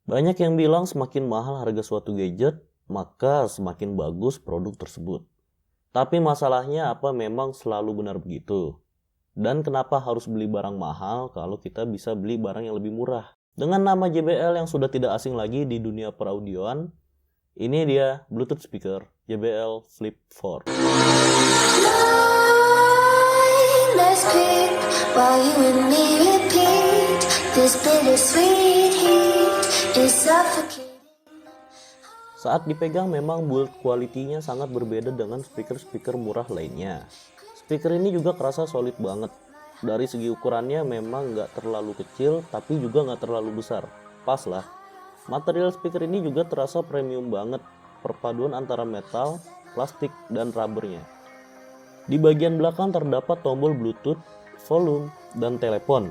Banyak yang bilang semakin mahal harga suatu gadget, maka semakin bagus produk tersebut. Tapi masalahnya apa memang selalu benar begitu? Dan kenapa harus beli barang mahal kalau kita bisa beli barang yang lebih murah? Dengan nama JBL yang sudah tidak asing lagi di dunia peraudioan, ini dia Bluetooth speaker JBL Flip 4. Saat dipegang memang build quality-nya sangat berbeda dengan speaker-speaker murah lainnya. Speaker ini juga kerasa solid banget. Dari segi ukurannya memang nggak terlalu kecil, tapi juga nggak terlalu besar. Pas lah. Material speaker ini juga terasa premium banget. Perpaduan antara metal, plastik, dan rubbernya. Di bagian belakang terdapat tombol Bluetooth, volume, dan telepon.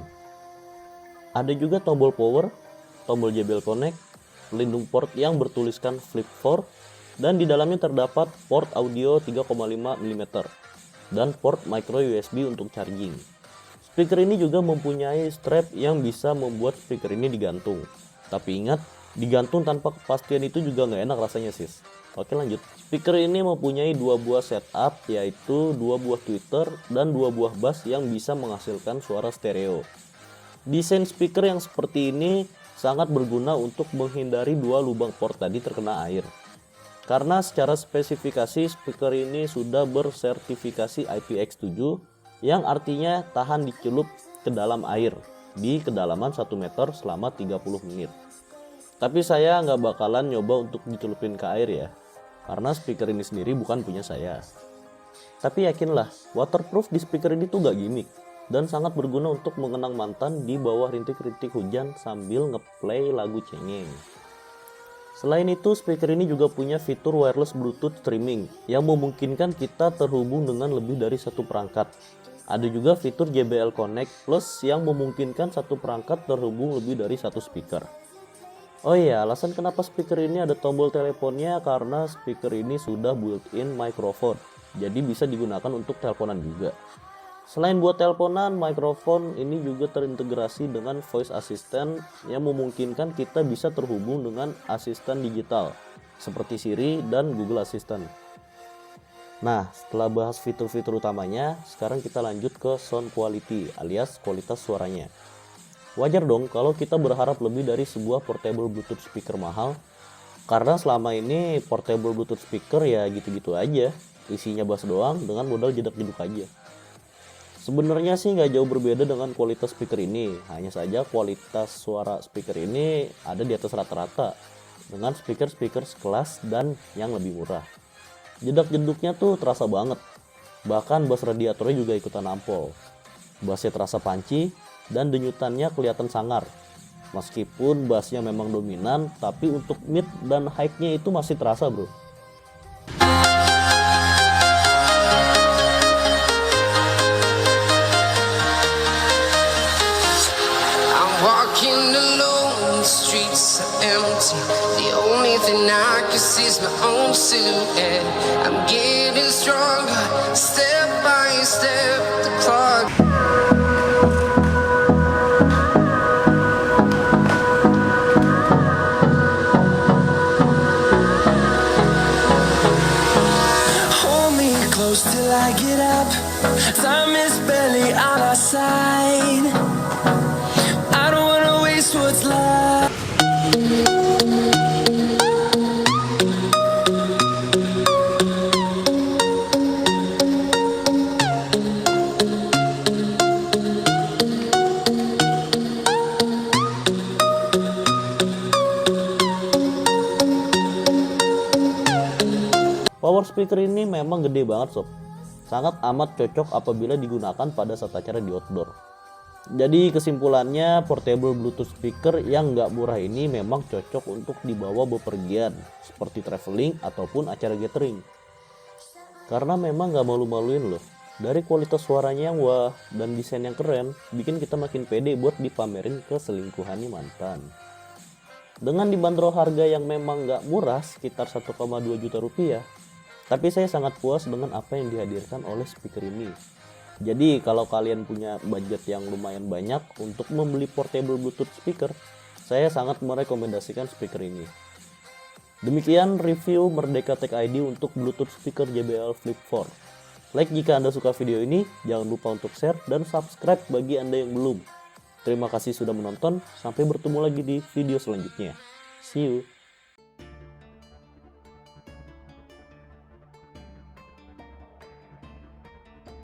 Ada juga tombol power, tombol JBL Connect, pelindung port yang bertuliskan Flip 4, dan di dalamnya terdapat port audio 3,5 mm dan port micro USB untuk charging. Speaker ini juga mempunyai strap yang bisa membuat speaker ini digantung. Tapi ingat, digantung tanpa kepastian itu juga nggak enak rasanya sis. Oke lanjut. Speaker ini mempunyai dua buah setup, yaitu dua buah tweeter dan dua buah bass yang bisa menghasilkan suara stereo. Desain speaker yang seperti ini sangat berguna untuk menghindari dua lubang port tadi terkena air. Karena secara spesifikasi speaker ini sudah bersertifikasi IPX7 yang artinya tahan dicelup ke dalam air di kedalaman 1 meter selama 30 menit. Tapi saya nggak bakalan nyoba untuk dicelupin ke air ya, karena speaker ini sendiri bukan punya saya. Tapi yakinlah, waterproof di speaker ini tuh gak gimmick dan sangat berguna untuk mengenang mantan di bawah rintik-rintik hujan sambil ngeplay lagu cengeng. Selain itu, speaker ini juga punya fitur wireless Bluetooth streaming yang memungkinkan kita terhubung dengan lebih dari satu perangkat. Ada juga fitur JBL Connect Plus yang memungkinkan satu perangkat terhubung lebih dari satu speaker. Oh iya, alasan kenapa speaker ini ada tombol teleponnya karena speaker ini sudah built-in microphone, jadi bisa digunakan untuk teleponan juga. Selain buat teleponan, mikrofon ini juga terintegrasi dengan voice assistant yang memungkinkan kita bisa terhubung dengan asisten digital seperti Siri dan Google Assistant. Nah, setelah bahas fitur-fitur utamanya, sekarang kita lanjut ke sound quality alias kualitas suaranya. Wajar dong kalau kita berharap lebih dari sebuah portable Bluetooth speaker mahal, karena selama ini portable Bluetooth speaker ya gitu-gitu aja, isinya bass doang dengan modal jedak-jeduk aja. Sebenarnya sih nggak jauh berbeda dengan kualitas speaker ini, hanya saja kualitas suara speaker ini ada di atas rata-rata dengan speaker-speaker sekelas dan yang lebih murah. Jedak-jeduknya tuh terasa banget, bahkan bass radiatornya juga ikutan nampol. Bassnya terasa panci dan denyutannya kelihatan sangar. Meskipun bassnya memang dominan, tapi untuk mid dan high-nya itu masih terasa bro. Walking alone, the streets are empty. The only thing I can see is my own silhouette. I'm getting stronger, step by step. The clock. Hold me close till I get up. Time is barely on our side. What's left? Power speaker ini memang gede banget sob. Sangat amat cocok apabila digunakan pada saat acara di outdoor. Jadi kesimpulannya, portable Bluetooth speaker yang nggak murah ini memang cocok untuk dibawa bepergian seperti traveling ataupun acara gathering. Karena memang nggak malu-maluin loh. Dari kualitas suaranya yang wah dan desain yang keren, bikin kita makin pede buat dipamerin ke selingkuhani mantan. Dengan dibanderol harga yang memang nggak murah, sekitar 1,2 juta rupiah, tapi saya sangat puas dengan apa yang dihadirkan oleh speaker ini. Jadi kalau kalian punya budget yang lumayan banyak untuk membeli portable Bluetooth speaker, Saya sangat merekomendasikan speaker ini. Demikian review Merdeka Tech ID untuk Bluetooth speaker JBL Flip 4. Like jika Anda suka video ini, jangan lupa untuk share dan subscribe bagi Anda yang belum. Terima kasih sudah menonton, sampai bertemu lagi di video selanjutnya. See you!